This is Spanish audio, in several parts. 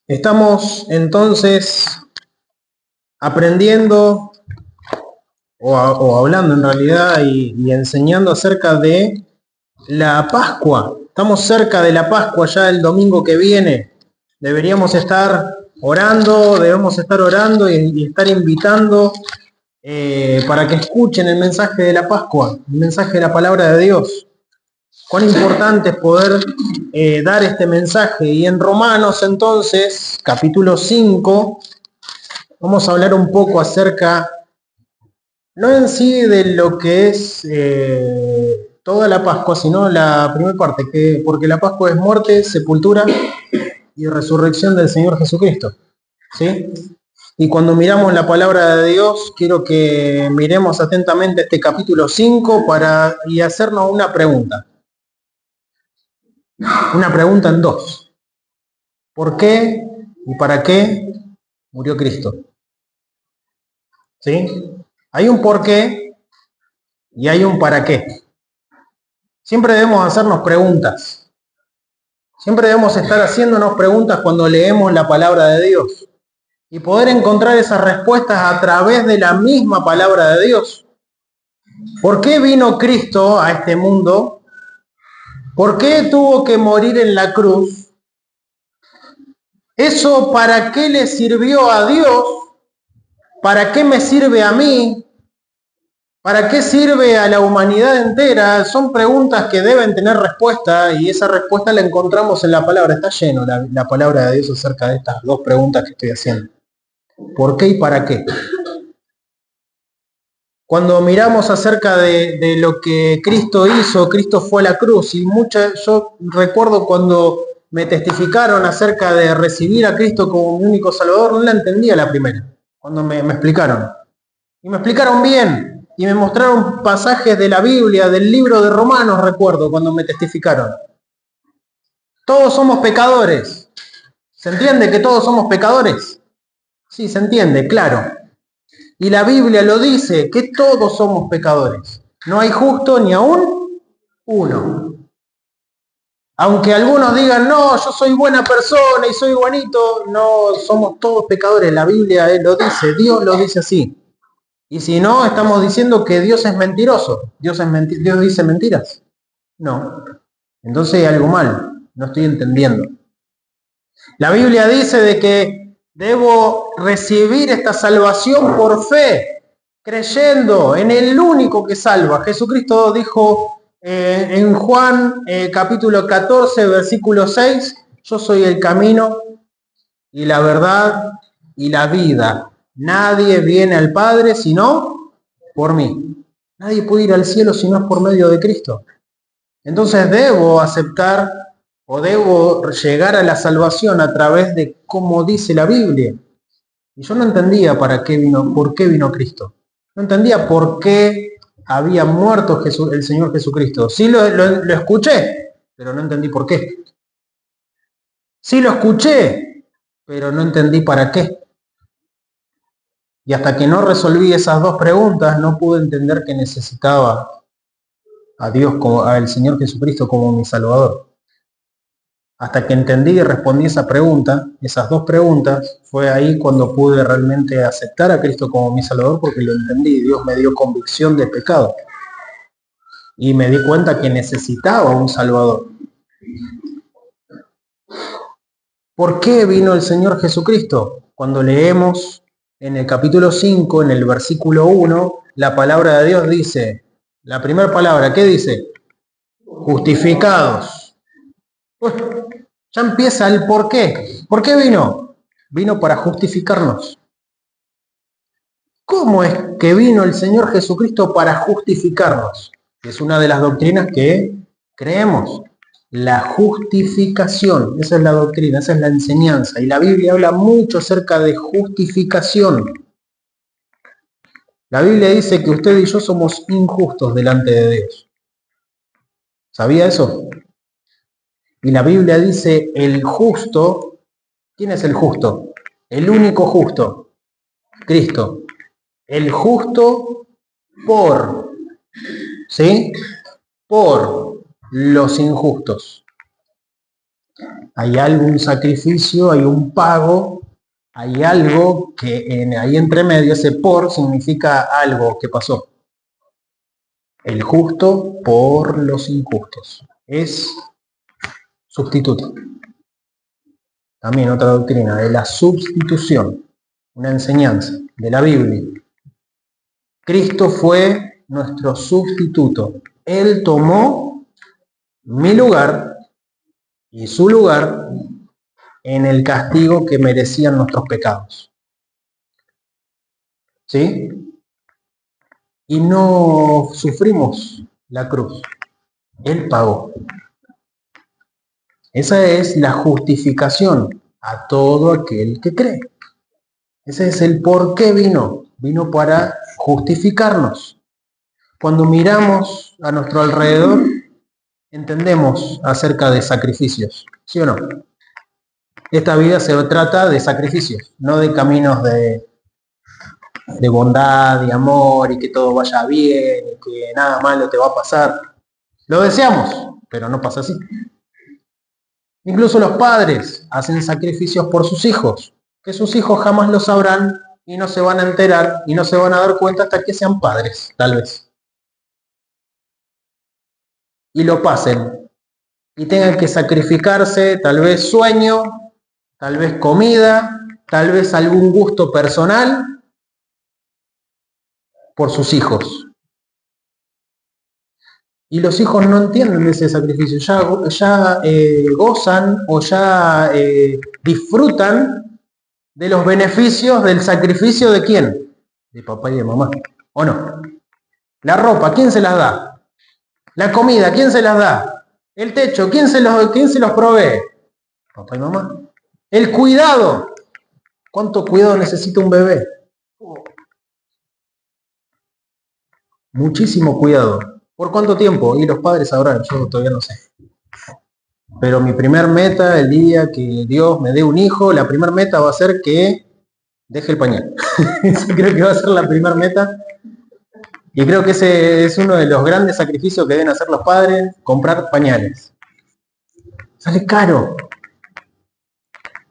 Estamos entonces aprendiendo o hablando en realidad y enseñando acerca de la Pascua. Estamos cerca de la Pascua ya el domingo que viene. Deberíamos estar debemos estar orando y estar invitando para que escuchen el mensaje de la Pascua, el mensaje de la palabra de Dios. Cuán importante es poder dar este mensaje. Y en Romanos entonces, capítulo 5, vamos a hablar un poco acerca, no en sí de lo que es toda la Pascua, sino la primera parte, porque la Pascua es muerte, sepultura y resurrección del Señor Jesucristo. ¿Sí? Y cuando miramos la palabra de Dios, quiero que miremos atentamente este capítulo 5 y hacernos una pregunta. Una pregunta en dos. ¿Por qué y para qué murió Cristo? ¿Sí? Hay un por qué y hay un para qué. Siempre debemos hacernos preguntas. Siempre debemos estar haciéndonos preguntas cuando leemos la palabra de Dios y poder encontrar esas respuestas a través de la misma palabra de Dios. ¿Por qué vino Cristo a este mundo? ¿Por qué tuvo que morir en la cruz? ¿Eso para qué le sirvió a Dios? ¿Para qué me sirve a mí? ¿Para qué sirve a la humanidad entera? Son preguntas que deben tener respuesta y esa respuesta la encontramos en la palabra. Está lleno la palabra de Dios acerca de estas dos preguntas que estoy haciendo. ¿Por qué y para qué? Cuando miramos acerca de lo que Cristo hizo, Cristo fue a la cruz y yo recuerdo cuando me testificaron acerca de recibir a Cristo como mi único Salvador, no la entendía la primera, cuando me explicaron. Y me explicaron bien y me mostraron pasajes de la Biblia, del libro de Romanos, recuerdo, cuando me testificaron. Todos somos pecadores. ¿Se entiende que todos somos pecadores? Sí, se entiende, claro. Y la Biblia lo dice, que todos somos pecadores. No hay justo ni aún uno. Aunque algunos digan, no, yo soy buena persona y soy bonito, no, somos todos pecadores. La Biblia lo dice, Dios lo dice así. Y si no, estamos diciendo que Dios es mentiroso. Dios dice mentiras. No. Entonces hay algo mal. No estoy entendiendo. La Biblia dice de que debo recibir esta salvación por fe, creyendo en el único que salva. Jesucristo dijo en Juan capítulo 14, versículo 6, yo soy el camino y la verdad y la vida. Nadie viene al Padre sino por mí. Nadie puede ir al cielo si no es por medio de Cristo. Entonces debo aceptar o debo llegar a la salvación a través de cómo dice la Biblia. Y yo no entendía por qué vino Cristo. No entendía por qué había muerto el Señor Jesucristo. Sí lo escuché, pero no entendí por qué. Sí lo escuché, pero no entendí para qué. Y hasta que no resolví esas dos preguntas, no pude entender que necesitaba a Dios, al Señor Jesucristo como mi Salvador. Hasta que entendí y respondí esa pregunta, esas dos preguntas, fue ahí cuando pude realmente aceptar a Cristo como mi Salvador, porque lo entendí. Dios me dio convicción de pecado. Y me di cuenta que necesitaba un Salvador. ¿Por qué vino el Señor Jesucristo? Cuando leemos en el capítulo 5, en el versículo 1, la palabra de Dios dice, la primera palabra, ¿qué dice? Justificados. Pues, ya empieza el por qué. ¿Por qué vino? Vino para justificarnos. ¿Cómo es que vino el Señor Jesucristo para justificarnos? Es una de las doctrinas que creemos. La justificación, esa es la doctrina, esa es la enseñanza. Y la Biblia habla mucho acerca de justificación. La Biblia dice que usted y yo somos injustos delante de Dios. ¿Sabía eso? Y la Biblia dice el justo. ¿Quién es el justo? El único justo. Cristo. El justo por, ¿sí? Por los injustos. Hay algo, un sacrificio, hay un pago, hay algo que ahí entre medio, ese por significa algo que pasó. El justo por los injustos. Es sustituto. También otra doctrina de la sustitución, una enseñanza de la Biblia. Cristo fue nuestro sustituto. Él tomó mi lugar y su lugar en el castigo que merecían nuestros pecados. ¿Sí? Y no sufrimos la cruz. Él pagó. Esa es la justificación a todo aquel que cree. Ese es el por qué vino. Vino para justificarnos. Cuando miramos a nuestro alrededor, entendemos acerca de sacrificios. ¿Sí o no? Esta vida se trata de sacrificios, no de caminos de bondad y amor y que todo vaya bien y que nada malo te va a pasar. Lo deseamos, pero no pasa así. Incluso los padres hacen sacrificios por sus hijos, que sus hijos jamás lo sabrán y no se van a enterar y no se van a dar cuenta hasta que sean padres, tal vez. Y lo pasen. Y tengan que sacrificarse tal vez sueño, tal vez comida, tal vez algún gusto personal por sus hijos. Y los hijos no entienden ese sacrificio, ya gozan o ya disfrutan de los beneficios del sacrificio de ¿quién? De papá y de mamá, ¿o no? La ropa, ¿quién se las da? La comida, ¿quién se las da? El techo, ¿quién se los provee? Papá y mamá. El cuidado, ¿cuánto cuidado necesita un bebé? Muchísimo cuidado. ¿Por cuánto tiempo? Y los padres sabrán, yo todavía no sé. Pero mi primer meta, el día que Dios me dé un hijo, la primer meta va a ser que deje el pañal. Creo que va a ser la primer meta. Y creo que ese es uno de los grandes sacrificios que deben hacer los padres, comprar pañales. Sale caro.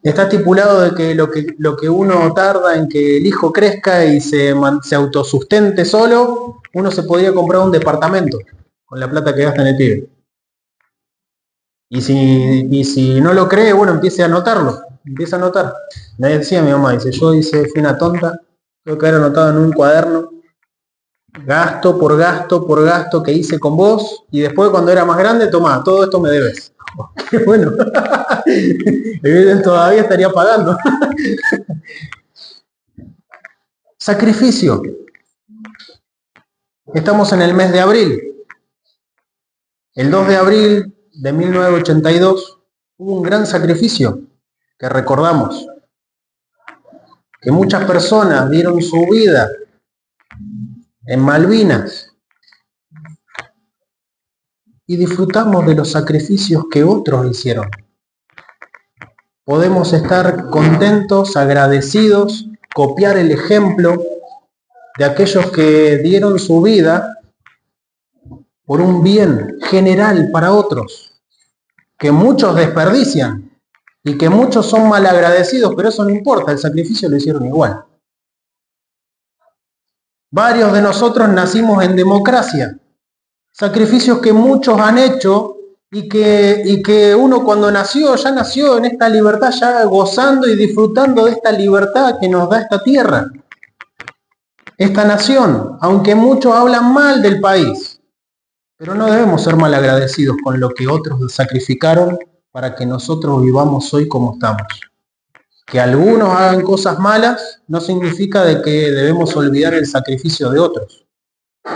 Está estipulado de que lo que uno tarda en que el hijo crezca y se autosustente solo, uno se podría comprar un departamento con la plata que gasta en el pibe. Y si no lo cree, bueno, empiece a anotarlo. Empieza a anotar. Me decía mi mamá, dice, fui una tonta, tengo que haber anotado en un cuaderno, gasto por gasto que hice con vos, y después cuando era más grande, tomá, todo esto me debes. Qué bueno. Todavía estaría pagando. Sacrificio. Estamos en el mes de abril. El 2 de abril de 1982 hubo un gran sacrificio que recordamos. Que muchas personas dieron su vida en Malvinas. Y disfrutamos de los sacrificios que otros hicieron. Podemos estar contentos, agradecidos, copiar el ejemplo de aquellos que dieron su vida por un bien general para otros, que muchos desperdician y que muchos son malagradecidos, pero eso no importa, el sacrificio lo hicieron igual. Varios de nosotros nacimos en democracia, sacrificios que muchos han hecho y que uno cuando nació, ya nació en esta libertad, ya gozando y disfrutando de esta libertad que nos da esta tierra, esta nación, aunque muchos hablan mal del país, pero no debemos ser malagradecidos con lo que otros sacrificaron para que nosotros vivamos hoy como estamos. Que algunos hagan cosas malas no significa de que debemos olvidar el sacrificio de otros,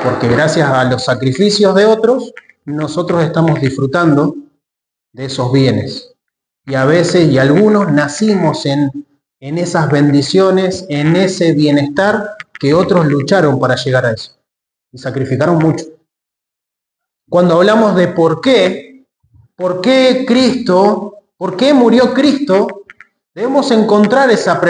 porque gracias a los sacrificios de otros, nosotros estamos disfrutando de esos bienes. Y a veces, y algunos, nacimos en esas bendiciones, en ese bienestar que otros lucharon para llegar a eso. Y sacrificaron mucho. Cuando hablamos de por qué Cristo, por qué murió Cristo, debemos encontrar esa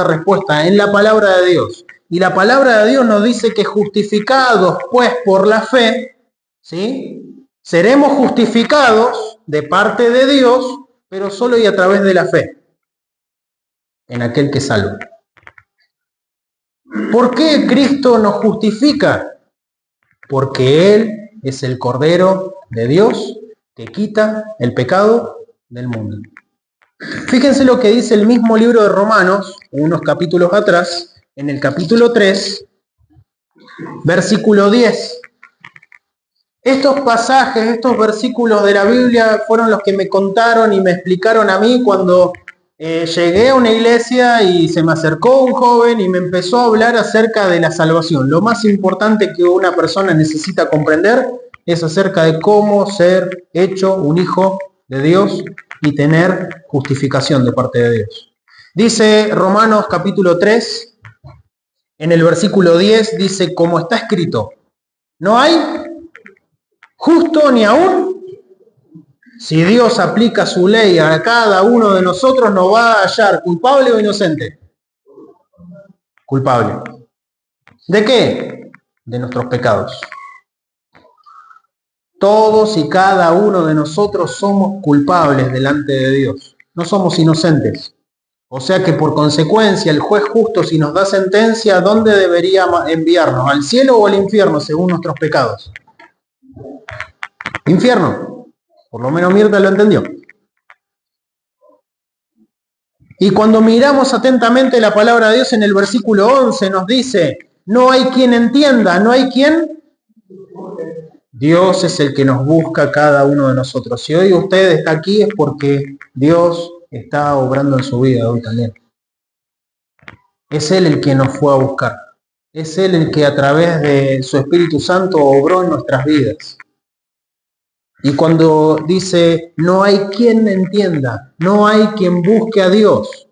respuesta en la palabra de Dios. Y la palabra de Dios nos dice que justificados pues por la fe, ¿sí? Seremos justificados de parte de Dios pero solo y a través de la fe en aquel que salva. ¿Por qué Cristo nos justifica? Porque Él es el Cordero de Dios que quita el pecado del mundo. Fíjense lo que dice el mismo libro de Romanos, unos capítulos atrás, en el capítulo 3, versículo 10. Estos pasajes, estos versículos de la Biblia fueron los que me contaron y me explicaron a mí cuando llegué a una iglesia y se me acercó un joven y me empezó a hablar acerca de la salvación. Lo más importante que una persona necesita comprender es acerca de cómo ser hecho un hijo de Dios y tener justificación de parte de Dios. Dice Romanos capítulo 3, en el versículo 10, dice, como está escrito, no hay justo ni aún. Si Dios aplica su ley a cada uno de nosotros, nos va a hallar culpable o inocente. Culpable. ¿De qué? De nuestros pecados. Todos y cada uno de nosotros somos culpables delante de Dios. No somos inocentes. O sea que por consecuencia el juez justo, si nos da sentencia, ¿dónde debería enviarnos? ¿Al cielo o al infierno según nuestros pecados? Infierno. Por lo menos Mirta lo entendió. Y cuando miramos atentamente la palabra de Dios en el versículo 11 nos dice, no hay quien entienda, no hay quien. Dios es el que nos busca a cada uno de nosotros. Si hoy usted está aquí es porque Dios está obrando en su vida hoy también. Es Él el que nos fue a buscar. Es Él el que a través de su Espíritu Santo obró en nuestras vidas. Y cuando dice, no hay quien entienda, no hay quien busque a Dios.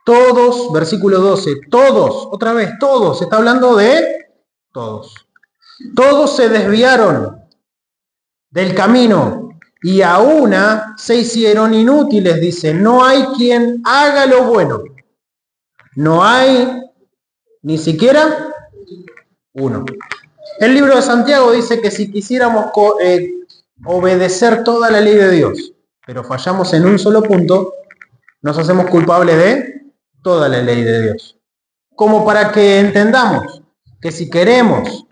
Todos, versículo 12, todos, otra vez, todos, está hablando de todos. Todos se desviaron del camino y a una se hicieron inútiles, dice, no hay quien haga lo bueno. No hay ni siquiera uno. El libro de Santiago dice que si quisiéramos obedecer toda la ley de Dios, pero fallamos en un solo punto, nos hacemos culpables de toda la ley de Dios. Como para que entendamos que si queremos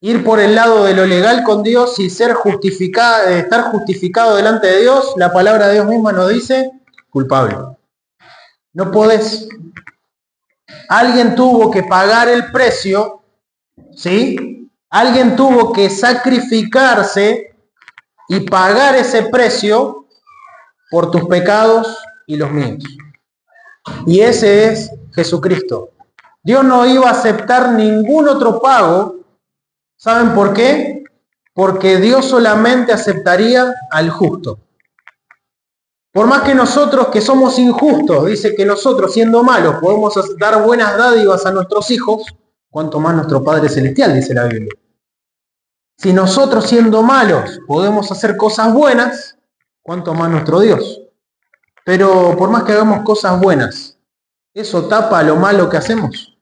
ir por el lado de lo legal con Dios y estar justificado delante de Dios, la palabra de Dios misma nos dice culpable. No podés. Alguien tuvo que pagar el precio, ¿sí? Alguien tuvo que sacrificarse y pagar ese precio por tus pecados y los míos. Y ese es Jesucristo. Dios no iba a aceptar ningún otro pago. ¿Saben por qué? Porque Dios solamente aceptaría al justo. Por más que nosotros que somos injustos, dice que nosotros siendo malos podemos dar buenas dádivas a nuestros hijos, cuanto más nuestro Padre Celestial, dice la Biblia. Si nosotros siendo malos podemos hacer cosas buenas, cuanto más nuestro Dios. Pero por más que hagamos cosas buenas, ¿eso tapa lo malo que hacemos?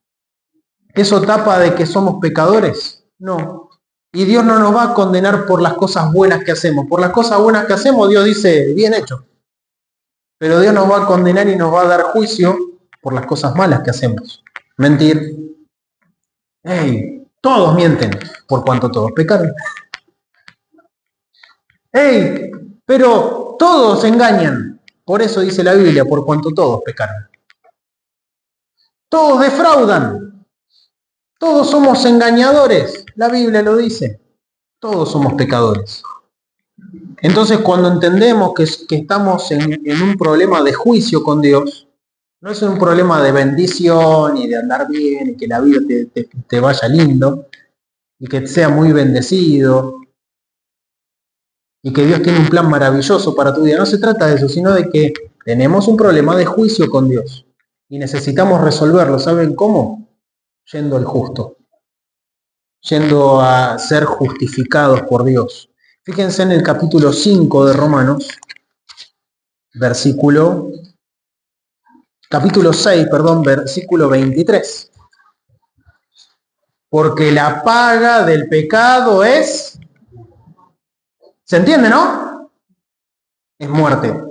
¿Eso tapa de que somos pecadores? No. Y Dios no nos va a condenar por las cosas buenas que hacemos. Por las cosas buenas que hacemos, Dios dice, bien hecho. Pero Dios nos va a condenar y nos va a dar juicio por las cosas malas que hacemos. Mentir. ¡Ey! Todos mienten, por cuanto todos pecaron. ¡Ey! Pero todos engañan. Por eso dice la Biblia, por cuanto todos pecaron. Todos defraudan. Todos somos engañadores. La Biblia lo dice. Todos somos pecadores. Entonces, cuando entendemos que estamos en un problema de juicio con Dios, no es un problema de bendición y de andar bien y que la vida te vaya lindo y que sea muy bendecido y que Dios tiene un plan maravilloso para tu vida. No se trata de eso, sino de que tenemos un problema de juicio con Dios y necesitamos resolverlo. ¿Saben cómo? Yendo al justo, yendo a ser justificados por Dios. Fíjense en el capítulo 5 de Romanos, capítulo 6, versículo 23. Porque la paga del pecado es... ¿Se entiende, no? Es muerte.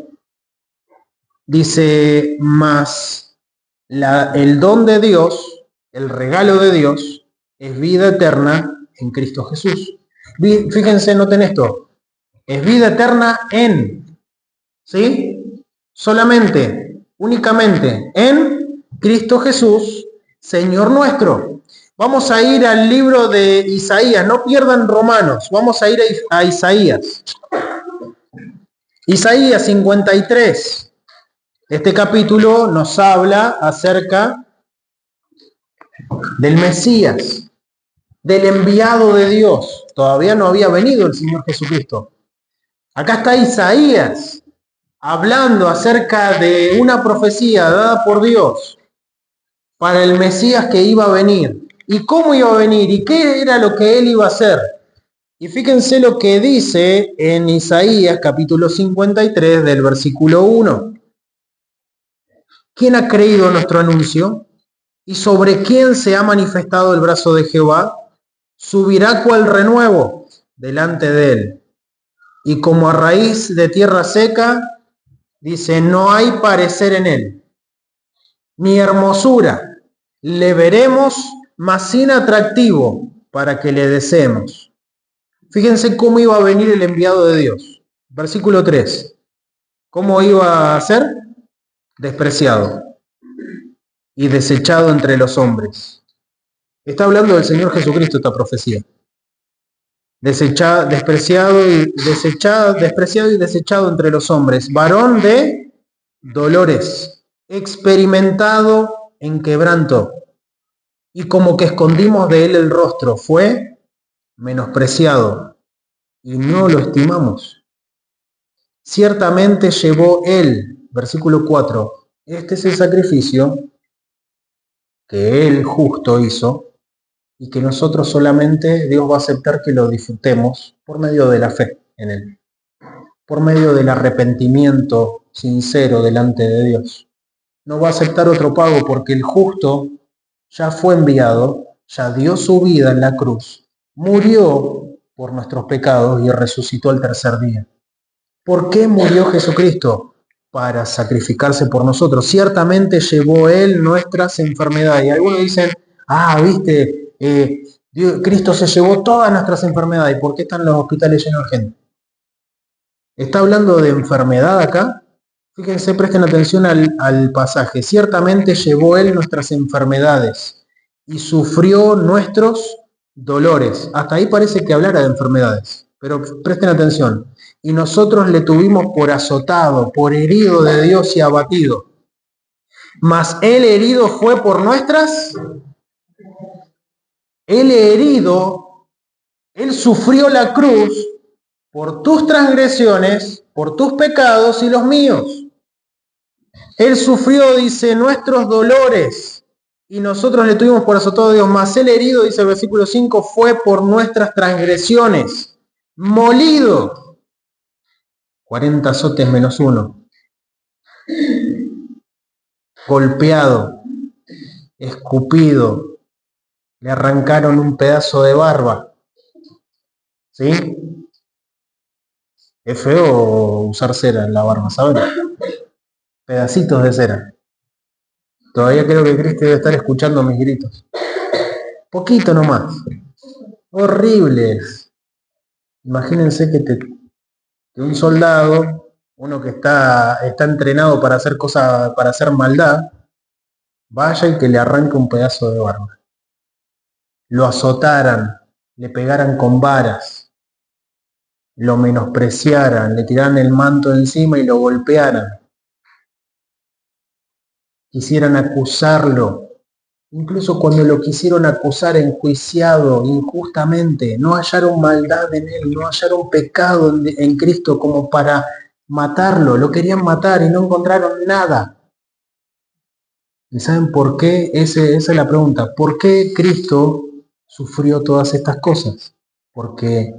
Dice, mas el don de Dios, el regalo de Dios, es vida eterna en Cristo Jesús. Fíjense, noten esto. Es vida eterna ¿sí? Solamente, únicamente, en Cristo Jesús, Señor nuestro. Vamos a ir al libro de Isaías, no pierdan Romanos, vamos a ir a Isaías. Isaías 53. Este capítulo nos habla acerca del Mesías, del enviado de Dios. Todavía no había venido el Señor Jesucristo. Acá está Isaías hablando acerca de una profecía dada por Dios para el Mesías que iba a venir. ¿Y cómo iba a venir? ¿Y qué era lo que él iba a hacer? Y fíjense lo que dice en Isaías capítulo 53 del versículo 1. ¿Quién ha creído nuestro anuncio? ¿Y sobre quién se ha manifestado el brazo de Jehová? Subirá cual renuevo delante de él. Y como a raíz de tierra seca, dice, no hay parecer en él, ni hermosura. Le veremos, mas sin atractivo, para que le deseemos. Fíjense cómo iba a venir el enviado de Dios. Versículo 3. ¿Cómo iba a ser? Despreciado y desechado entre los hombres. Está hablando del Señor Jesucristo esta profecía. Despreciado y desechado entre los hombres. Varón de dolores, experimentado en quebranto. Y como que escondimos de él el rostro, fue menospreciado y no lo estimamos. Ciertamente llevó él, versículo 4, este es el sacrificio que él justo hizo y que nosotros solamente Dios va a aceptar que lo disfrutemos por medio de la fe en él, por medio del arrepentimiento sincero delante de Dios. No va a aceptar otro pago porque el justo ya fue enviado, ya dio su vida en la cruz, murió por nuestros pecados y resucitó al tercer día. ¿Por qué murió Jesucristo? Para sacrificarse por nosotros. Ciertamente llevó él nuestras enfermedades. Y algunos dicen, viste, Cristo se llevó todas nuestras enfermedades. ¿Por qué están los hospitales llenos de gente? ¿Está hablando de enfermedad acá? Fíjense, presten atención al pasaje. Ciertamente llevó él nuestras enfermedades y sufrió nuestros dolores. Hasta ahí parece que hablara de enfermedades, pero presten atención. Y nosotros le tuvimos por azotado, por herido de Dios y abatido. Mas él herido fue por nuestras. Él herido, él sufrió la cruz por tus transgresiones, por tus pecados y los míos. Él sufrió, dice, nuestros dolores y nosotros le tuvimos por azotado a Dios. Mas el herido, dice el versículo 5, fue por nuestras transgresiones, molido. 40 azotes menos 1. Golpeado, escupido, le arrancaron un pedazo de barba. ¿Sí? Es feo usar cera en la barba, ¿saben? Pedacitos de cera. Todavía creo que Cristo debe estar escuchando mis gritos. Poquito nomás. Horribles. Imagínense que un soldado, uno que está entrenado para hacer cosas, para hacer maldad, vaya y que le arranque un pedazo de barba. Lo azotaran, le pegaran con varas, lo menospreciaran, le tiraran el manto encima y lo golpearan. Quisieran acusarlo, incluso cuando lo quisieron acusar enjuiciado injustamente, no hallaron maldad en él, no hallaron pecado en Cristo como para matarlo, lo querían matar y no encontraron nada. ¿Y saben por qué? Esa es la pregunta. ¿Por qué Cristo sufrió todas estas cosas? Porque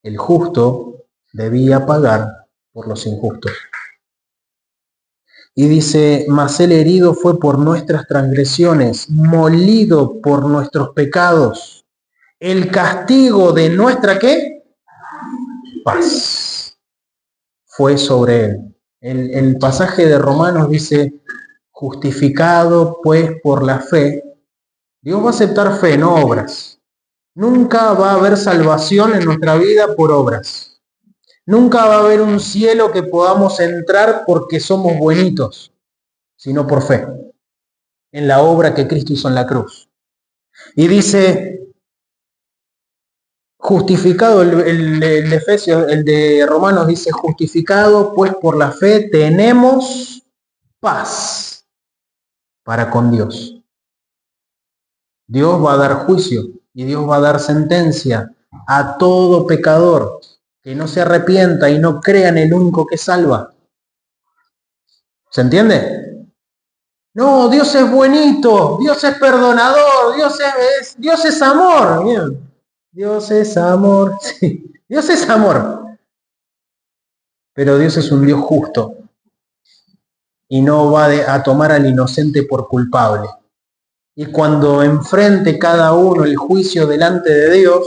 el justo debía pagar por los injustos. Y dice, mas el herido fue por nuestras transgresiones, molido por nuestros pecados. El castigo de nuestra, ¿qué? Paz fue sobre él. El pasaje de Romanos dice, justificado pues por la fe, Dios va a aceptar fe, no obras. Nunca va a haber salvación en nuestra vida por obras. Nunca va a haber un cielo que podamos entrar porque somos buenitos, sino por fe, en la obra que Cristo hizo en la cruz. Y dice, justificado, el de Efesios, el de Romanos dice, justificado pues por la fe tenemos paz para con Dios. Dios va a dar juicio y Dios va a dar sentencia a todo pecador que no se arrepienta y no crea en el único que salva. ¿Se entiende? No, Dios es buenito, Dios es perdonador, Dios es amor. Bien. Dios es amor, sí, Dios es amor. Pero Dios es un Dios justo y no va a tomar al inocente por culpable. Y cuando enfrente cada uno el juicio delante de Dios,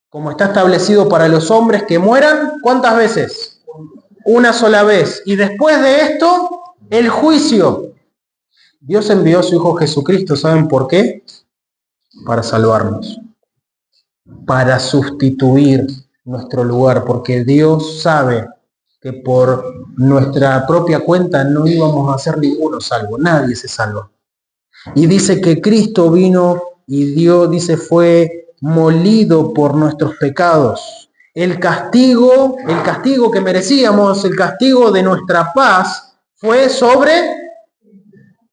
como está establecido para los hombres que mueran, ¿cuántas veces? Una sola vez. Y después de esto, el juicio. Dios envió a su Hijo Jesucristo, ¿saben por qué? Para salvarnos, para sustituir nuestro lugar, porque Dios sabe que por nuestra propia cuenta no íbamos a ser ninguno salvo, nadie se salva. Y dice que Cristo vino y Dios, dice, fue molido por nuestros pecados. El castigo que merecíamos, el castigo de nuestra paz, fue sobre...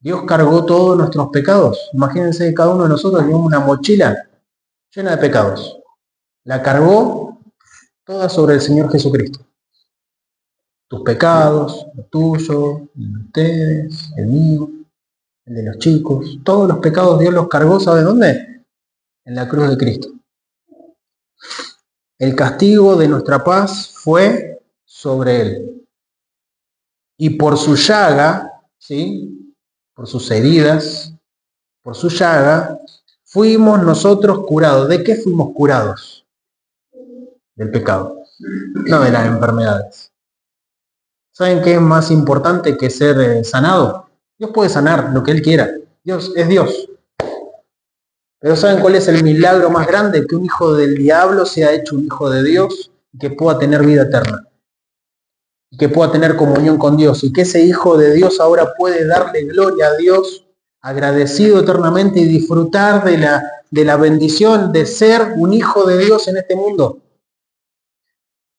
Dios cargó todos nuestros pecados. Imagínense que cada uno de nosotros tenemos una mochila llena de pecados. La cargó toda sobre el Señor Jesucristo. Tus pecados, los tuyos, el de ustedes, el mío, el de los chicos, todos los pecados Dios los cargó, ¿sabe dónde? En la cruz de Cristo. El castigo de nuestra paz fue sobre Él. Y por su llaga, ¿sí? Por sus heridas, por su llaga, fuimos nosotros curados. ¿De qué fuimos curados? Del pecado, no de las enfermedades. ¿Saben qué es más importante que ser sanado? Dios puede sanar lo que Él quiera. Dios es Dios. Pero ¿saben cuál es el milagro más grande? Que un hijo del diablo sea hecho un hijo de Dios y que pueda tener vida eterna. Y que pueda tener comunión con Dios. Y que ese hijo de Dios ahora puede darle gloria a Dios, agradecido eternamente y disfrutar de la bendición de ser un hijo de Dios en este mundo.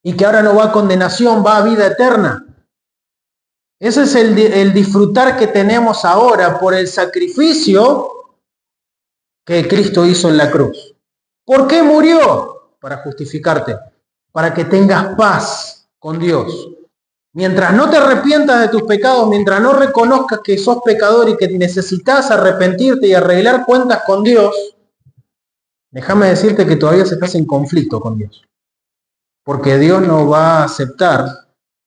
Y que ahora no va a condenación, va a vida eterna. Ese es el disfrutar que tenemos ahora por el sacrificio que Cristo hizo en la cruz. ¿Por qué murió? Para justificarte, para que tengas paz con Dios. Mientras no te arrepientas de tus pecados, mientras no reconozcas que sos pecador y que necesitas arrepentirte y arreglar cuentas con Dios, déjame decirte que todavía estás en conflicto con Dios. Porque Dios no va a aceptar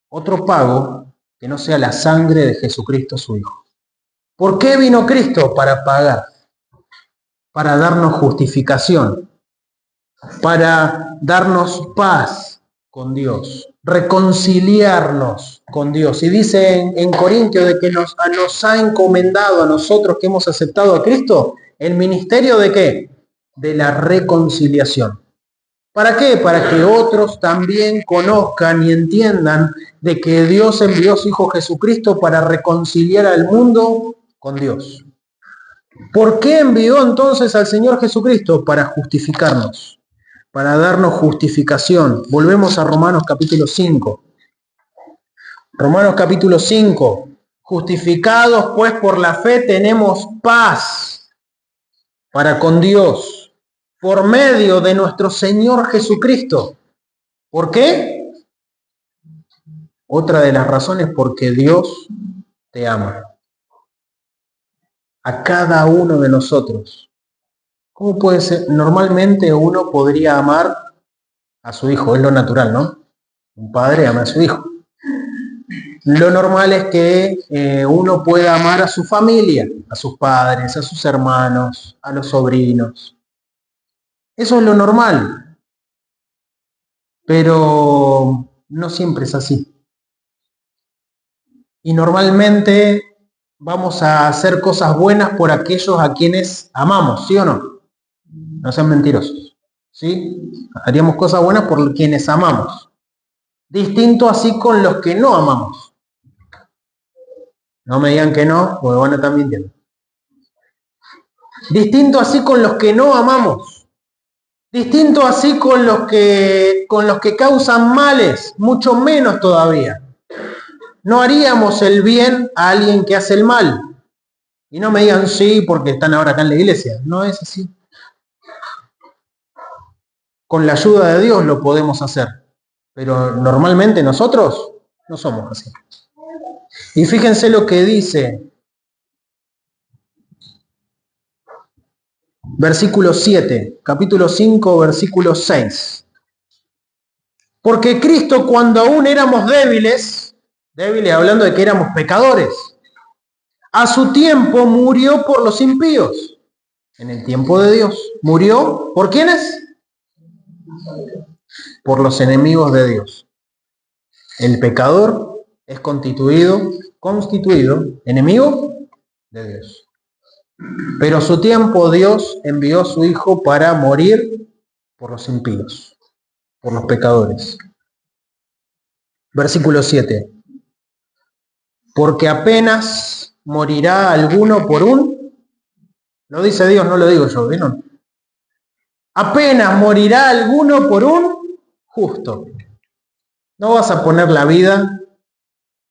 otro pago que no sea la sangre de Jesucristo su Hijo. ¿Por qué vino Cristo? Para pagar, para darnos justificación, para darnos paz con Dios, reconciliarnos con Dios. Y dice en Corintios de que nos ha encomendado a nosotros que hemos aceptado a Cristo el ministerio de ¿qué? De la reconciliación. ¿Para qué? Para que otros también conozcan y entiendan de que Dios envió a su Hijo Jesucristo para reconciliar al mundo con Dios. ¿Por qué envió entonces al Señor Jesucristo? Para justificarnos, para darnos justificación. Volvemos a Romanos capítulo 5. Romanos capítulo 5. Justificados pues por la fe tenemos paz para con Dios por medio de nuestro Señor Jesucristo. ¿Por qué? Otra de las razones porque Dios te ama. A cada uno de nosotros. ¿Cómo puede ser? Normalmente uno podría amar a su hijo, es lo natural, ¿no? Un padre ama a su hijo. Lo normal es que uno pueda amar a su familia, a sus padres, a sus hermanos, a los sobrinos. Eso es lo normal. Pero no siempre es así. Y normalmente vamos a hacer cosas buenas por aquellos a quienes amamos, ¿sí o no? No sean mentirosos, ¿sí? Haríamos cosas buenas por quienes amamos. Distinto así con los que no amamos. No me digan que no, porque van a estar mintiendo. Distinto así con los que no amamos. Distinto así con los que causan males, mucho menos todavía. No haríamos el bien a alguien que hace el mal. Y no me digan sí porque están ahora acá en la iglesia. No es así. Con la ayuda de Dios lo podemos hacer. Pero normalmente nosotros no somos así. Y fíjense lo que dice versículo 7, capítulo 5, versículo 6. Porque Cristo, cuando aún éramos débiles hablando de que éramos pecadores, a su tiempo murió por los impíos. En el tiempo de Dios. ¿Murió por quiénes? Por los enemigos de Dios. El pecador es constituido enemigo de Dios. Pero a su tiempo Dios envió a su Hijo para morir por los impíos, por los pecadores. Versículo 7. Porque apenas morirá alguno por un, lo dice Dios, no lo digo yo, ¿vieron? Apenas morirá alguno por un justo. No vas a poner la vida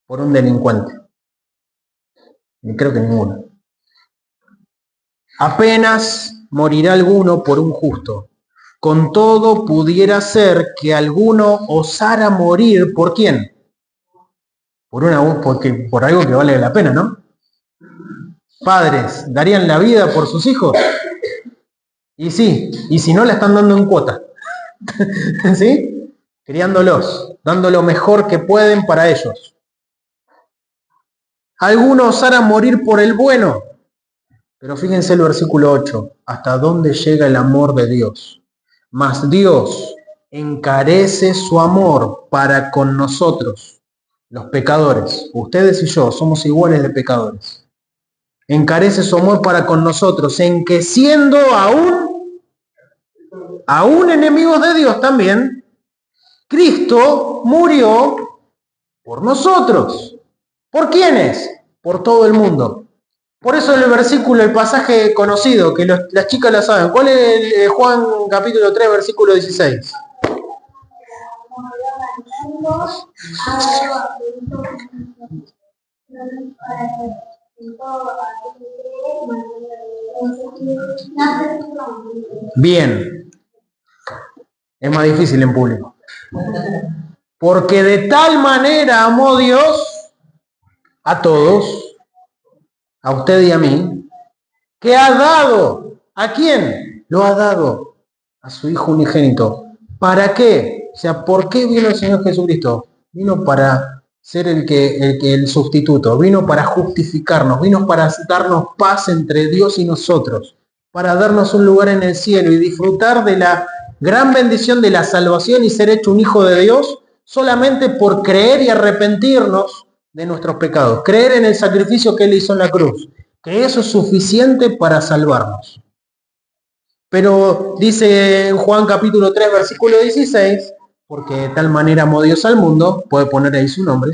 por un delincuente. Ni creo que ninguno. Apenas morirá alguno por un justo. Con todo pudiera ser que alguno osara morir, ¿por quién? Por algo que vale la pena, ¿no? Padres, ¿darían la vida por sus hijos? Y sí, y si no la están dando en cuota. ¿Sí? Criándolos, dando lo mejor que pueden para ellos. Algunos osarán morir por el bueno. Pero fíjense el versículo 8, hasta dónde llega el amor de Dios. Mas Dios encarece su amor para con nosotros, los pecadores. Ustedes y yo somos iguales de pecadores. Encarece su amor para con nosotros, en que siendo aún enemigos de Dios también, Cristo murió por nosotros. ¿Por quiénes? Por todo el mundo. Por eso el versículo, el pasaje conocido, que las chicas la saben. ¿Cuál es Juan capítulo 3, versículo 16? Bien. Es más difícil en público. Porque de tal manera amó Dios a todos, a usted y a mí, que ha dado, ¿a quién? Lo ha dado a su Hijo unigénito. ¿Para qué? O sea, ¿por qué vino el Señor Jesucristo? Vino para ser el sustituto, vino para justificarnos, vino para darnos paz entre Dios y nosotros, para darnos un lugar en el cielo y disfrutar de la gran bendición de la salvación y ser hecho un hijo de Dios solamente por creer y arrepentirnos de nuestros pecados, creer en el sacrificio que Él hizo en la cruz, que eso es suficiente para salvarnos. Pero dice Juan capítulo 3, versículo 16, porque de tal manera amó Dios al mundo, puede poner ahí su nombre,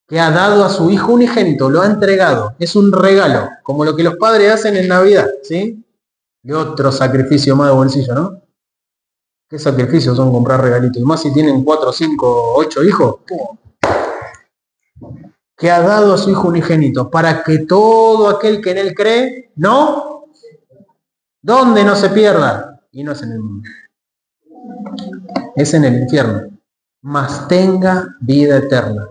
que ha dado a su Hijo unigénito, lo ha entregado, es un regalo, como lo que los padres hacen en Navidad, ¿sí? Y otro sacrificio más de bolsillo, ¿no? ¿Qué sacrificios son comprar regalitos? Y más si tienen 4, 5, 8 hijos. Que ha dado a su Hijo unigénito, para que todo aquel que en Él cree, no, ¿dónde no se pierda? Y no es en el mundo. Es en el infierno. Mas tenga vida eterna.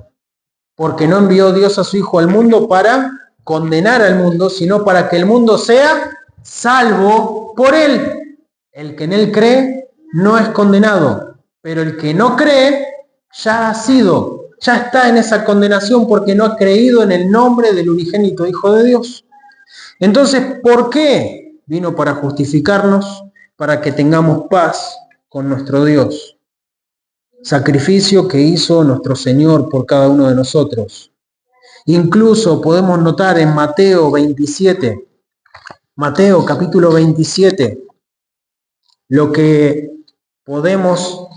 Porque no envió Dios a su Hijo al mundo para condenar al mundo, sino para que el mundo sea salvo por Él. El que en Él cree no es condenado, pero el que no cree ya está en esa condenación porque no ha creído en el nombre del unigénito Hijo de Dios. Entonces, ¿por qué? Vino para justificarnos, para que tengamos paz con nuestro Dios. Sacrificio que hizo nuestro Señor por cada uno de nosotros. Incluso podemos notar en Mateo 27, Mateo capítulo 27, lo que podemos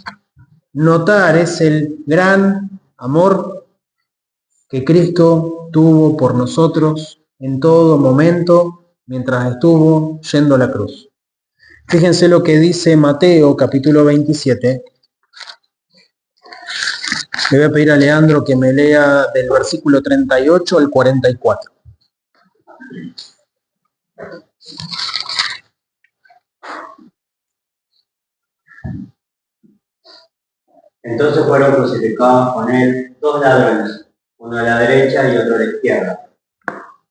notar es el gran amor que Cristo tuvo por nosotros en todo momento mientras estuvo yendo a la cruz. Fíjense lo que dice Mateo capítulo 27. Le voy a pedir a Leandro que me lea del versículo 38 al 44. Entonces fueron crucificados con él 2 ladrones, uno a la derecha y otro a la izquierda.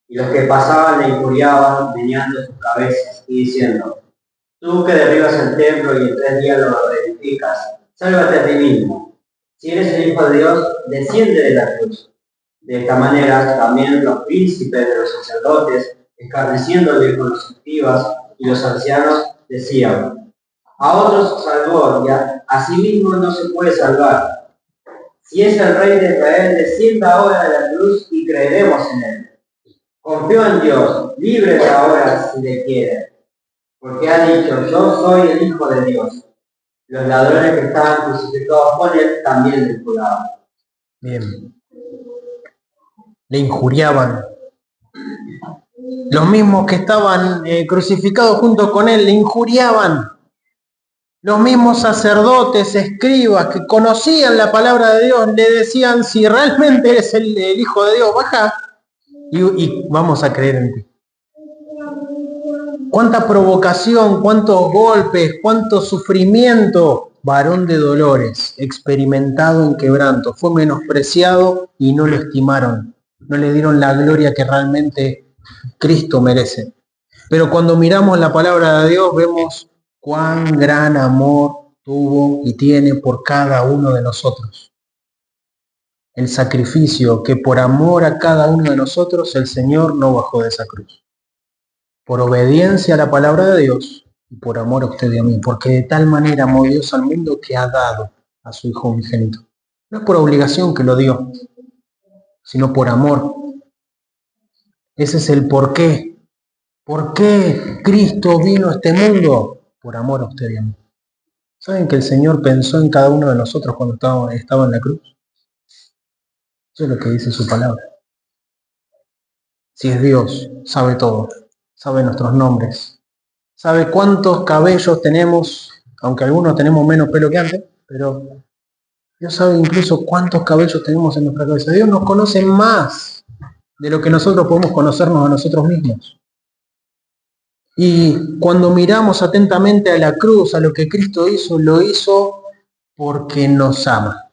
Y los que pasaban le injuriaban, meneando sus cabezas y diciendo: tú que derribas el templo y en 3 días lo reedificas, sálvate a ti mismo. Si eres el Hijo de Dios, desciende de la cruz. De esta manera también los príncipes de los sacerdotes, escarneciéndole con los escribas y los ancianos, decían: a otros salvó, ya a sí mismo no se puede salvar. Si es el Rey de Israel, descienda ahora de la cruz y creeremos en él. Confió en Dios, líbrele ahora si le quiere, porque ha dicho: yo soy el Hijo de Dios. Los ladrones que estaban crucificados con él también le juraban. Bien. Le injuriaban. Los mismos que estaban crucificados junto con él le injuriaban. Los mismos sacerdotes, escribas que conocían la palabra de Dios le decían: si realmente eres el Hijo de Dios, baja y vamos a creer en ti. Cuánta provocación, cuántos golpes, cuánto sufrimiento. Varón de dolores, experimentado en quebranto, fue menospreciado y no lo estimaron. No le dieron la gloria que realmente Cristo merece. Pero cuando miramos la palabra de Dios, vemos cuán gran amor tuvo y tiene por cada uno de nosotros. El sacrificio que por amor a cada uno de nosotros el Señor no bajó de esa cruz. Por obediencia a la palabra de Dios y por amor a usted y a mí. Porque de tal manera amó Dios al mundo que ha dado a su Hijo unigénito. No es por obligación que lo dio, sino por amor. Ese es el porqué. ¿Por qué Cristo vino a este mundo? Por amor a usted y a mí. ¿Saben que el Señor pensó en cada uno de nosotros cuando estaba en la cruz? Eso es lo que dice su palabra. Si es Dios, sabe todo. Sabe nuestros nombres. Sabe cuántos cabellos tenemos, aunque algunos tenemos menos pelo que antes, pero Dios sabe incluso cuántos cabellos tenemos en nuestra cabeza. Dios nos conoce más de lo que nosotros podemos conocernos a nosotros mismos. Y cuando miramos atentamente a la cruz, a lo que Cristo hizo, lo hizo porque nos ama.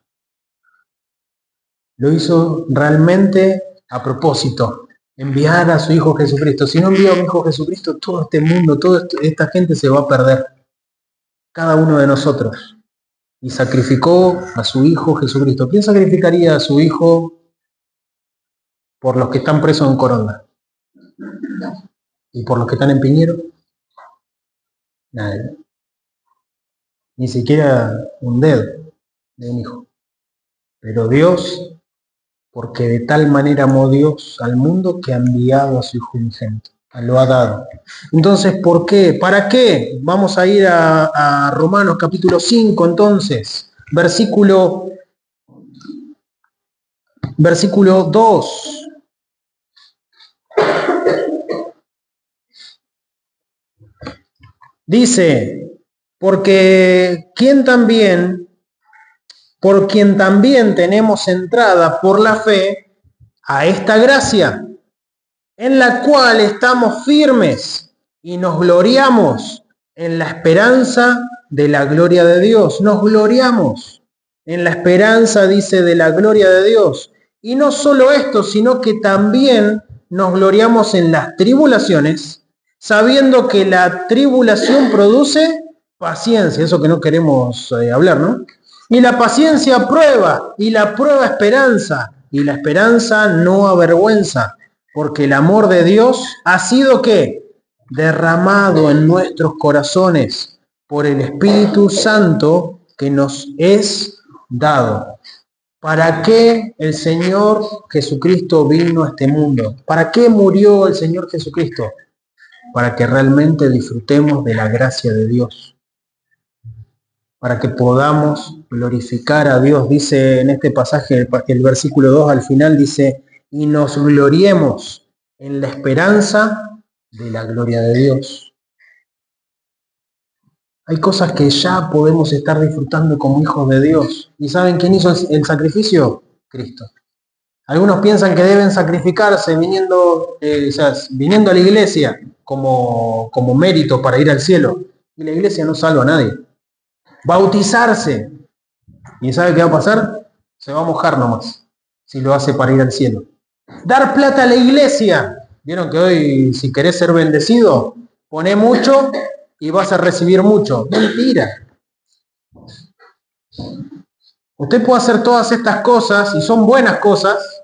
Lo hizo realmente a propósito, enviar a su Hijo Jesucristo. Si no envía a mi Hijo Jesucristo, todo este mundo, toda esta gente se va a perder. Cada uno de nosotros. Y sacrificó a su Hijo Jesucristo. ¿Quién sacrificaría a su Hijo por los que están presos en Coronda? ¿Y por los que están en Piñero? Nadie. Ni siquiera un dedo de un hijo. Pero Dios, porque de tal manera amó Dios al mundo que ha enviado a su Hijo unigénito. Lo ha dado. Entonces, ¿por qué? ¿Para qué? Vamos a ir a Romanos capítulo 5, entonces. Versículo 2. Dice, por quien también tenemos entrada por la fe a esta gracia, en la cual estamos firmes y nos gloriamos en la esperanza de la gloria de Dios. Nos gloriamos en la esperanza, dice, de la gloria de Dios. Y no solo esto, sino que también nos gloriamos en las tribulaciones, sabiendo que la tribulación produce paciencia, eso que no queremos hablar, ¿no? Y la paciencia prueba, y la prueba esperanza, y la esperanza no avergüenza, porque el amor de Dios ha sido, ¿qué? Derramado en nuestros corazones por el Espíritu Santo que nos es dado. ¿Para qué el Señor Jesucristo vino a este mundo? ¿Para qué murió el Señor Jesucristo? Para que realmente disfrutemos de la gracia de Dios. Para que podamos glorificar a Dios. Dice en este pasaje, el versículo 2 al final dice, y nos gloriemos en la esperanza de la gloria de Dios. Hay cosas que ya podemos estar disfrutando como hijos de Dios. ¿Y saben quién hizo el sacrificio? Cristo. Algunos piensan que deben sacrificarse viniendo a la iglesia como mérito para ir al cielo. Y la iglesia no salva a nadie. Bautizarse. ¿Y sabe qué va a pasar? Se va a mojar nomás, si lo hace para ir al cielo. Dar plata a la iglesia. ¿Vieron que hoy, si querés ser bendecido, poné mucho y vas a recibir mucho? Mentira. Usted puede hacer todas estas cosas, y son buenas cosas,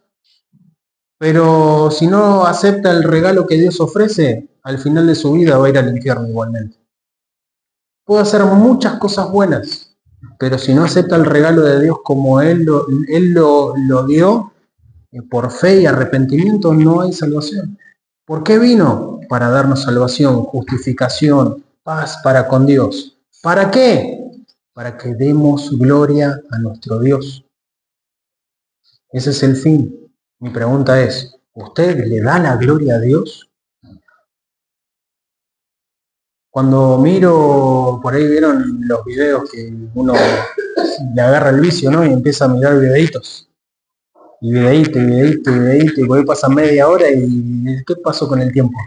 pero si no acepta el regalo que Dios ofrece, al final de su vida va a ir al infierno igualmente. Puede hacer muchas cosas buenas, pero si no acepta el regalo de Dios como Él lo dio, por fe y arrepentimiento, no hay salvación. ¿Por qué vino? Para darnos salvación, justificación, paz para con Dios. ¿Para qué? Para que demos gloria a nuestro Dios. Ese es el fin. Mi pregunta es, ¿usted le da la gloria a Dios? Cuando miro, por ahí vieron los videos que uno le agarra el vicio, ¿no? Y empieza a mirar videitos. Y videíto, y por ahí pasa media hora y ¿qué pasó con el tiempo?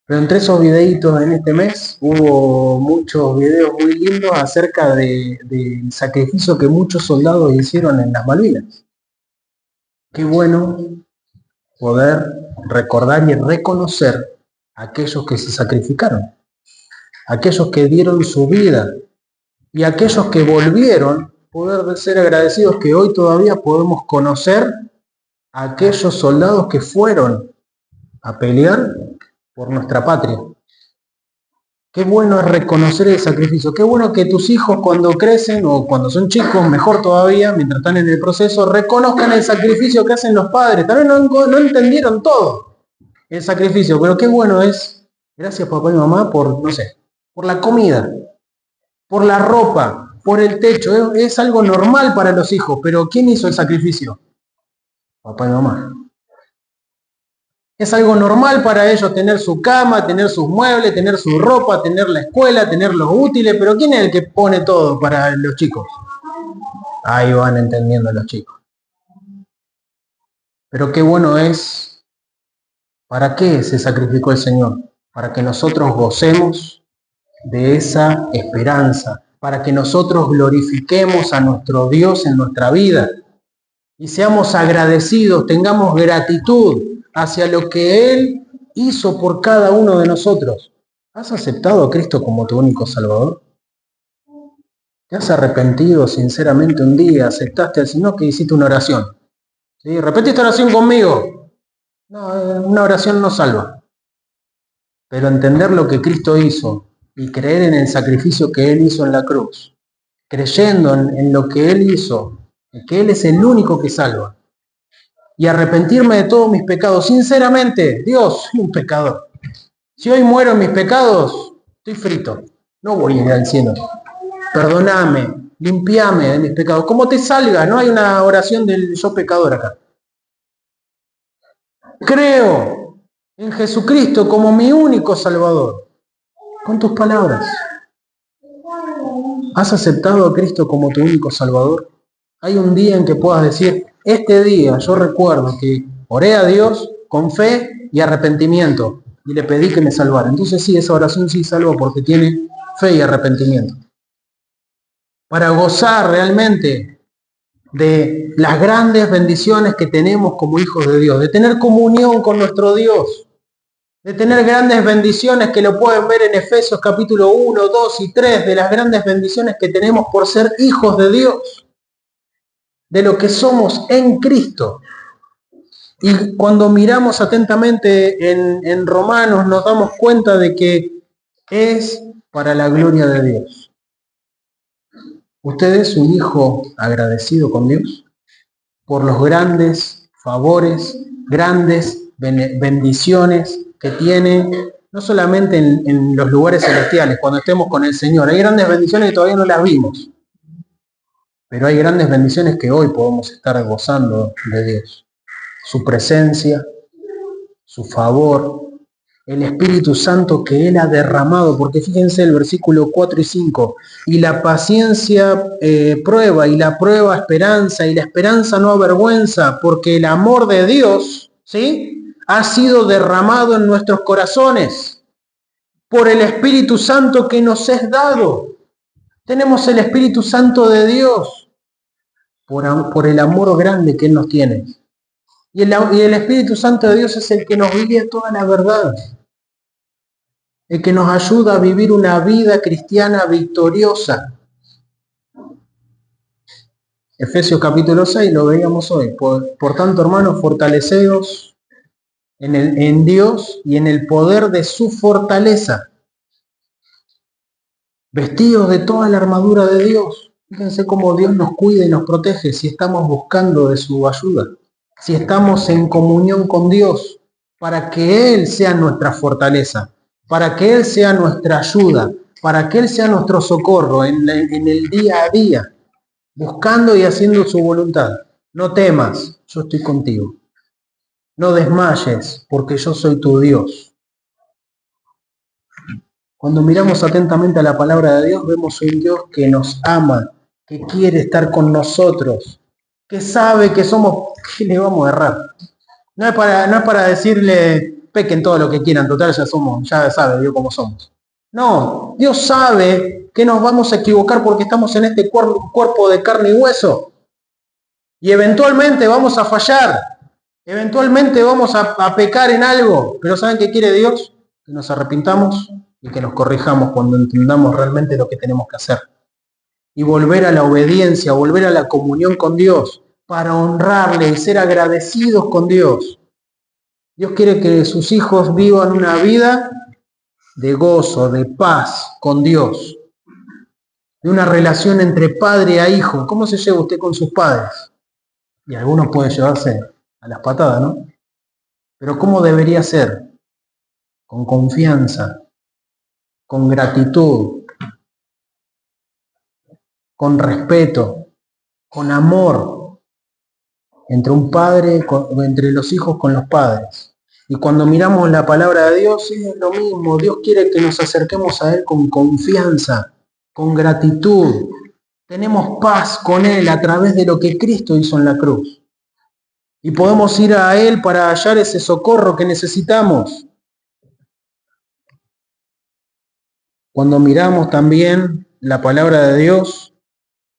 Pero entre esos videitos en este mes hubo muchos videos muy lindos acerca del sacrificio que muchos soldados hicieron en las Malvinas. Qué bueno poder recordar y reconocer a aquellos que se sacrificaron, aquellos que dieron su vida y aquellos que volvieron, poder ser agradecidos que hoy todavía podemos conocer a aquellos soldados que fueron a pelear por nuestra patria. Qué bueno es reconocer el sacrificio. Qué bueno que tus hijos cuando crecen o cuando son chicos, mejor todavía, mientras están en el proceso, reconozcan el sacrificio que hacen los padres. Tal vez no entendieron todo el sacrificio, pero qué bueno es, gracias papá y mamá por, no sé, por la comida, por la ropa, por el techo. Es algo normal para los hijos, pero ¿quién hizo el sacrificio? Papá y mamá. Es algo normal para ellos tener su cama, tener sus muebles, tener su ropa, tener la escuela, tener los útiles, pero ¿quién es el que pone todo para los chicos? Ahí van entendiendo los chicos. Pero qué bueno es, ¿para qué se sacrificó el Señor? Para que nosotros gocemos de esa esperanza, para que nosotros glorifiquemos a nuestro Dios en nuestra vida y seamos agradecidos, tengamos gratitud hacia lo que Él hizo por cada uno de nosotros. ¿Has aceptado a Cristo como tu único Salvador? ¿Te has arrepentido sinceramente un día? ¿Aceptaste al Señor que hiciste una oración? ¿Sí? ¿Repetiste esta oración conmigo? No, una oración no salva. Pero entender lo que Cristo hizo y creer en el sacrificio que Él hizo en la cruz, creyendo en lo que Él hizo, que Él es el único que salva, y arrepentirme de todos mis pecados. Sinceramente, Dios, soy un pecador. Si hoy muero en mis pecados, estoy frito. No voy a ir al cielo. Perdóname, limpiame de mis pecados. Como te salga, no hay una oración del yo pecador acá. Creo en Jesucristo como mi único Salvador. Con tus palabras. ¿Has aceptado a Cristo como tu único Salvador? Hay un día en que puedas decir, este día yo recuerdo que oré a Dios con fe y arrepentimiento y le pedí que me salvara. Entonces sí, esa oración sí salva porque tiene fe y arrepentimiento. Para gozar realmente de las grandes bendiciones que tenemos como hijos de Dios, de tener comunión con nuestro Dios, de tener grandes bendiciones que lo pueden ver en Efesios capítulo 1, 2 y 3, de las grandes bendiciones que tenemos por ser hijos de Dios, de lo que somos en Cristo. Y cuando miramos atentamente en Romanos nos damos cuenta de que es para la gloria de Dios. ¿Usted es un hijo agradecido con Dios por los grandes favores, grandes bendiciones que tiene, no solamente en los lugares celestiales, cuando estemos con el Señor? Hay grandes bendiciones que todavía no las vimos, pero hay grandes bendiciones que hoy podemos estar gozando de Dios. Su presencia, su favor, el Espíritu Santo que Él ha derramado, porque fíjense el versículo 4 y 5, y la paciencia prueba, y la prueba esperanza, y la esperanza no avergüenza, porque el amor de Dios, ¿sí?, ha sido derramado en nuestros corazones por el Espíritu Santo que nos es dado. Tenemos el Espíritu Santo de Dios por el amor grande que Él nos tiene. Y el Espíritu Santo de Dios es el que nos guía toda la verdad, el que nos ayuda a vivir una vida cristiana victoriosa. Efesios capítulo 6, lo veíamos hoy. Por tanto, hermanos, fortaleceos en Dios y en el poder de su fortaleza. Vestidos de toda la armadura de Dios. Fíjense cómo Dios nos cuida y nos protege si estamos buscando de su ayuda, si estamos en comunión con Dios, para que Él sea nuestra fortaleza, para que Él sea nuestra ayuda, para que Él sea nuestro socorro en el día a día, buscando y haciendo su voluntad. No temas, yo estoy contigo. No desmayes, porque yo soy tu Dios. Cuando miramos atentamente a la palabra de Dios, vemos un Dios que nos ama, que quiere estar con nosotros, que sabe que somos, que le vamos a errar. No es para decirle, pequen todo lo que quieran, total ya sabe Dios cómo somos. No, Dios sabe que nos vamos a equivocar porque estamos en este cuerpo de carne y hueso. Y eventualmente vamos a fallar, eventualmente vamos a pecar en algo. Pero ¿saben qué quiere Dios? Que nos arrepintamos y que nos corrijamos cuando entendamos realmente lo que tenemos que hacer. Y volver a la obediencia, volver a la comunión con Dios, para honrarle y ser agradecidos con Dios. Dios quiere que sus hijos vivan una vida de gozo, de paz con Dios, de una relación entre padre e hijo. ¿Cómo se lleva usted con sus padres? Y algunos pueden llevarse a las patadas, ¿no? Pero ¿cómo debería ser? Con confianza, con gratitud, con respeto, con amor, entre un padre, entre los hijos con los padres. Y cuando miramos la palabra de Dios, es lo mismo. Dios quiere que nos acerquemos a Él con confianza, con gratitud. Tenemos paz con Él a través de lo que Cristo hizo en la cruz. Y podemos ir a Él para hallar ese socorro que necesitamos. Cuando miramos también la palabra de Dios,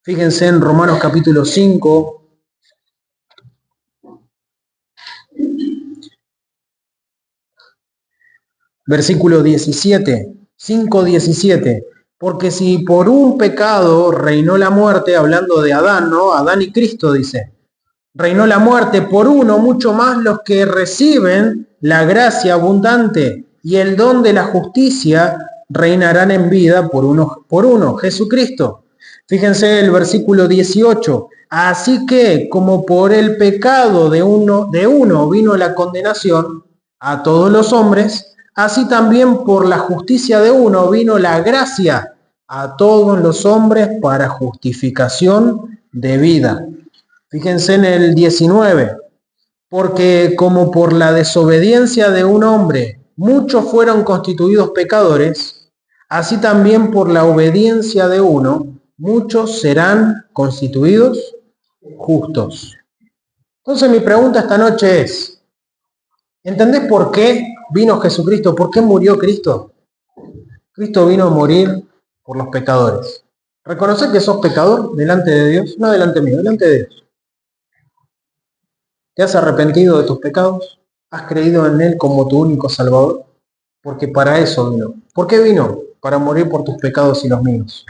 fíjense en Romanos capítulo 5, versículo 17, 5:17, porque si por un pecado reinó la muerte, hablando de Adán, ¿no? Adán y Cristo dice, reinó la muerte por uno, mucho más los que reciben la gracia abundante y el don de la justicia reinarán en vida por uno, Jesucristo. Fíjense el versículo 18, así que como por el pecado de uno vino la condenación a todos los hombres, así también por la justicia de uno vino la gracia a todos los hombres para justificación de vida. Fíjense en el 19, porque como por la desobediencia de un hombre muchos fueron constituidos pecadores, así también por la obediencia de uno muchos serán constituidos justos. Entonces mi pregunta esta noche es, ¿entendés por qué vino Jesucristo? ¿Por qué murió Cristo? Cristo vino a morir por los pecadores. ¿Reconocer que sos pecador delante de Dios? No delante mío, delante de Dios. ¿Te has arrepentido de tus pecados? ¿Has creído en Él como tu único Salvador? Porque para eso vino. ¿Por qué vino? Para morir por tus pecados y los míos.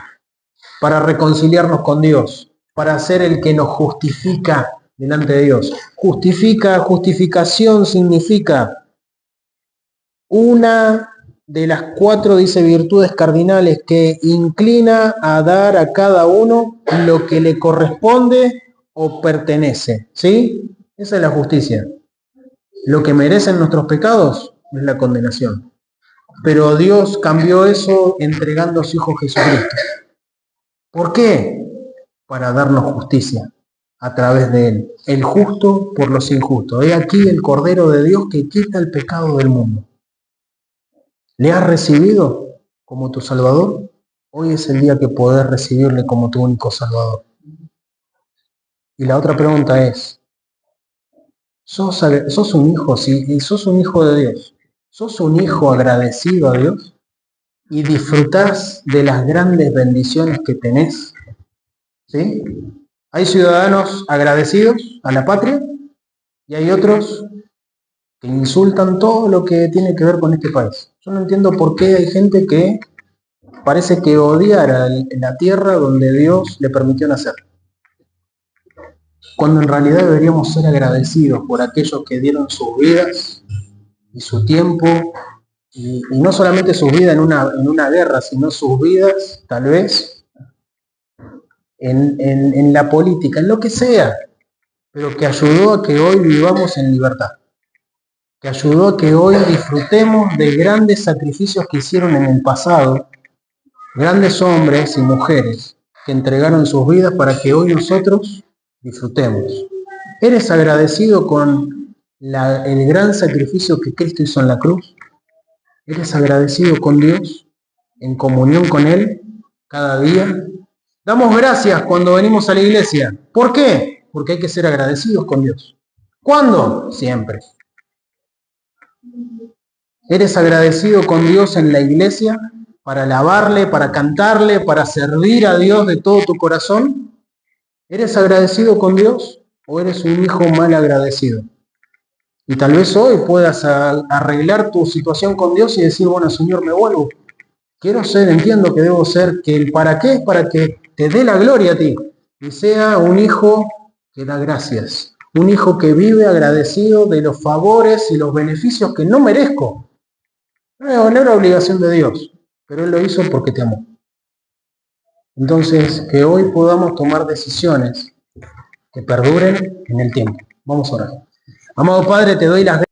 Para reconciliarnos con Dios. Para ser el que nos justifica delante de Dios. Justificación significa una de las 4, dice, virtudes cardinales, que inclina a dar a cada uno lo que le corresponde o pertenece, ¿sí? Esa es la justicia. Lo que merecen nuestros pecados es la condenación. Pero Dios cambió eso entregando a su Hijo Jesucristo. ¿Por qué? Para darnos justicia a través de Él. El justo por los injustos. He aquí el Cordero de Dios que quita el pecado del mundo. ¿Le has recibido como tu Salvador? Hoy es el día que podés recibirle como tu único Salvador. Y la otra pregunta es, ¿sos un hijo? Si sos un hijo de Dios, ¿sos un hijo agradecido a Dios? ¿Y disfrutás de las grandes bendiciones que tenés? ¿Sí? Hay ciudadanos agradecidos a la patria y hay otros que insultan todo lo que tiene que ver con este país. Yo no entiendo por qué hay gente que parece que odiara la tierra donde Dios le permitió nacer, cuando en realidad deberíamos ser agradecidos por aquellos que dieron sus vidas y su tiempo, y no solamente sus vidas en una guerra, sino sus vidas tal vez en la política, en lo que sea, pero que ayudó a que hoy vivamos en libertad, que ayudó a que hoy disfrutemos de grandes sacrificios que hicieron en el pasado, grandes hombres y mujeres que entregaron sus vidas para que hoy nosotros disfrutemos. ¿Eres agradecido con el gran sacrificio que Cristo hizo en la cruz? ¿Eres agradecido con Dios, en comunión con Él, cada día? Damos gracias cuando venimos a la iglesia. ¿Por qué? Porque hay que ser agradecidos con Dios. ¿Cuándo? Siempre. ¿Eres agradecido con Dios en la iglesia para alabarle, para cantarle, para servir a Dios de todo tu corazón? ¿Eres agradecido con Dios o eres un hijo mal agradecido? Y tal vez hoy puedas arreglar tu situación con Dios y decir, bueno, Señor, me vuelvo. Quiero ser, entiendo que debo ser, que el para qué es para que te dé la gloria a ti. Y sea un hijo que da gracias. Un hijo que vive agradecido de los favores y los beneficios que no merezco. No era obligación de Dios, pero Él lo hizo porque te amó. Entonces, que hoy podamos tomar decisiones que perduren en el tiempo. Vamos a orar. Amado Padre, te doy las gracias.